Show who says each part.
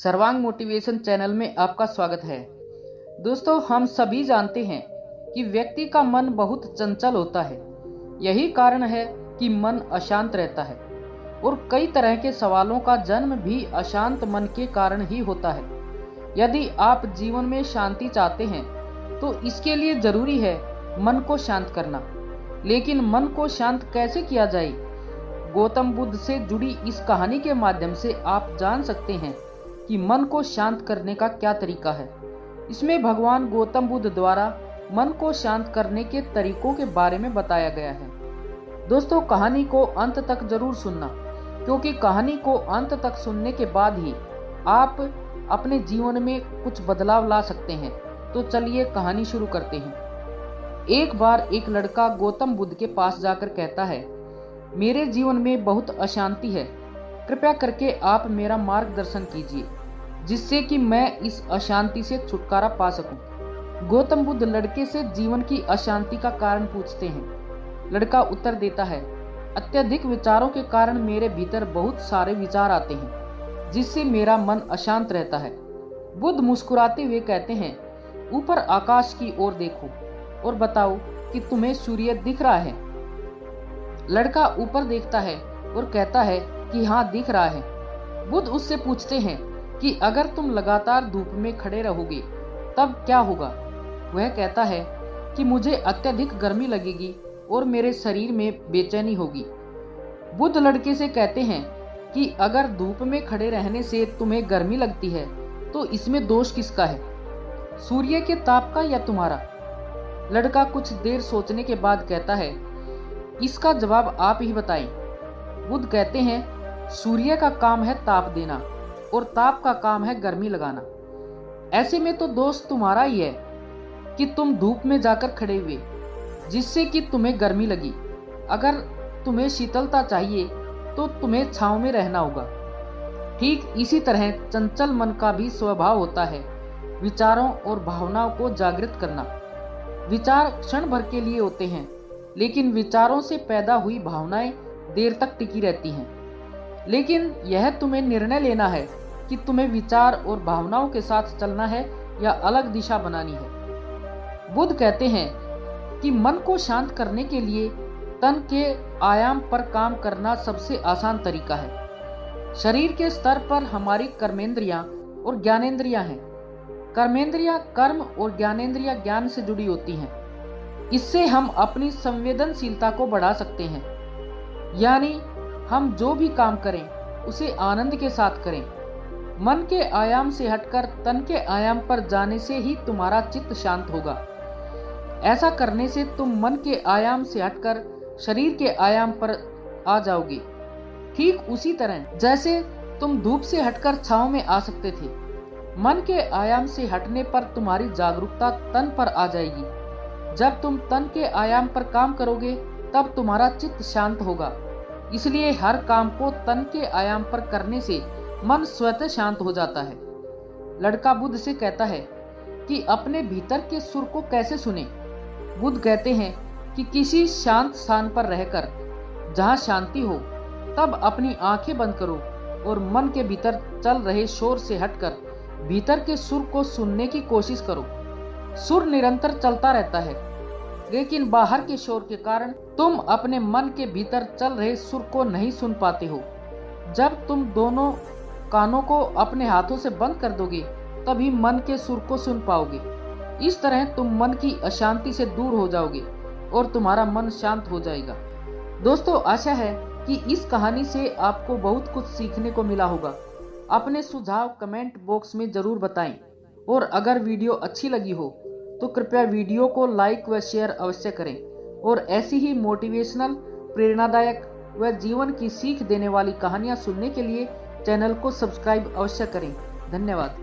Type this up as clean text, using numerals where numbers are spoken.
Speaker 1: सर्वांग motivation channel में आपका स्वागत है। दोस्तों, हम सभी जानते हैं कि व्यक्ति का मन बहुत चंचल होता है। यही कारण है कि मन अशांत रहता है और कई तरह के सवालों का जन्म भी अशांत मन के कारण ही होता है। यदि आप जीवन में शांति चाहते हैं तो इसके लिए जरूरी है मन को शांत करना। लेकिन मन को शांत कैसे किया जाए? गौतम बुद्ध से जुड़ी इस कहानी के माध्यम से आप जान सकते हैं कि मन को शांत करने का क्या तरीका है। इसमें भगवान गौतम बुद्ध द्वारा मन को शांत करने के तरीकों के बारे में बताया गया है। दोस्तों, कहानी को अंत तक जरूर सुनना, क्योंकि कहानी को अंत तक सुनने के बाद ही आप अपने जीवन में कुछ बदलाव ला सकते हैं। तो चलिए कहानी शुरू करते हैं। एक बार एक लड़का गौतम बुद्ध के पास जाकर कहता है, मेरे जीवन में बहुत अशांति है, कृपया करके आप मेरा मार्गदर्शन कीजिए जिससे कि मैं इस अशांति से छुटकारा पा सकूं। गौतम बुद्ध लड़के से जीवन की अशांति का कारण पूछते हैं। लड़का उत्तर देता है, अत्यधिक विचारों के कारण मेरे भीतर बहुत सारे विचार आते हैं जिससे मेरा मन अशांत रहता है। बुद्ध मुस्कुराते हुए कहते हैं, ऊपर आकाश की ओर देखो और बताओ कि तुम्हें सूर्य दिख रहा है। लड़का ऊपर देखता है और कहता है कि हाँ, दिख रहा है। बुद्ध उससे पूछते हैं कि अगर तुम लगातार धूप में खड़े रहोगे तब क्या होगा? वह कहता है कि मुझे अत्यधिक गर्मी लगेगी और मेरे शरीर में बेचैनी होगी। बुद्ध लड़के से कहते हैं कि अगर धूप में खड़े रहने से तुम्हें गर्मी लगती है तो इसमें दोष किसका है, सूर्य के ताप का या तुम्हारा? लड़का कुछ देर सोचने के बाद कहता है, इसका जवाब आप ही बताएं। बुद्ध कहते हैं, सूर्य का काम है ताप देना और ताप का काम है गर्मी लगाना। ऐसे में तो दोष तुम्हारा ही है कि तुम धूप में जाकर खड़े हुए जिससे कि तुम्हें गर्मी लगी। अगर तुम्हें शीतलता चाहिए तो तुम्हें छांव में रहना होगा। ठीक इसी तरह चंचल मन का भी स्वभाव होता है विचारों और भावनाओं को जागृत करना। विचार क्षण भर के लिए होते हैं, लेकिन विचारों से पैदा हुई भावनाएं देर तक टिकी रहती हैं। लेकिन यह तुम्हें निर्णय लेना है कि तुम्हें विचार और भावनाओं के साथ चलना है या अलग दिशा बनानी है। बुद्ध कहते हैं कि मन को शांत करने के लिए तन के आयाम पर काम करना सबसे आसान तरीका है। शरीर के स्तर पर हमारी कर्मेंद्रियां और ज्ञानेंद्रियां हैं। कर्मेंद्रियां कर्म और ज्ञानेंद्रियां ज्ञान से जुड़ी होती हैं। इससे हम अपनी संवेदनशीलता को बढ़ा सकते हैं, यानी हम जो भी काम करें उसे आनंद के साथ करें। मन के आयाम से हटकर तन के आयाम पर जाने से ही तुम्हारा चित्त शांत होगा। ऐसा करने से तुम मन के आयाम से हटकर शरीर के आयाम पर आ जाओगे। ठीक उसी तरह जैसे तुम धूप से हटकर छांव में आ सकते थे। मन के आयाम से हटने पर तुम्हारी जागरूकता तन पर आ जाएगी। जब तुम तन के आयाम पर काम करोगे तब तुम्हारा चित्त शांत होगा। इसलिए हर काम को तन के आयाम पर करने से मन स्वतः शांत हो जाता है। लड़का बुद्ध से कहता है कि अपने भीतर के सुर को कैसे सुने। बुद्ध कहते हैं कि किसी शांत स्थान पर रहकर जहां शांति हो तब अपनी आंखें बंद करो और मन के भीतर चल रहे शोर से हटकर भीतर के सुर को सुनने की कोशिश करो। सुर निरंतर चलता रहता है, लेकिन बाहर के शोर के कारण तुम अपने मन के भीतर चल रहे सुर को नहीं सुन पाते हो। जब तुम दोनों कानों को अपने हाथों से बंद कर दोगे तभी मन के सुर को सुन पाओगे। इस तरह तुम मन की अशांति से दूर हो जाओगे और तुम्हारा मन शांत हो जाएगा। दोस्तों, आशा है कि इस कहानी से आपको बहुत कुछ सीखने को मिला होगा। अपने सुझाव कमेंट बॉक्स में जरूर बताएं और अगर वीडियो अच्छी लगी हो तो कृपया वीडियो को लाइक व शेयर अवश्य करें और ऐसी ही मोटिवेशनल, प्रेरणादायक व जीवन की सीख देने वाली कहानियां सुनने के लिए चैनल को सब्सक्राइब अवश्य करें। धन्यवाद।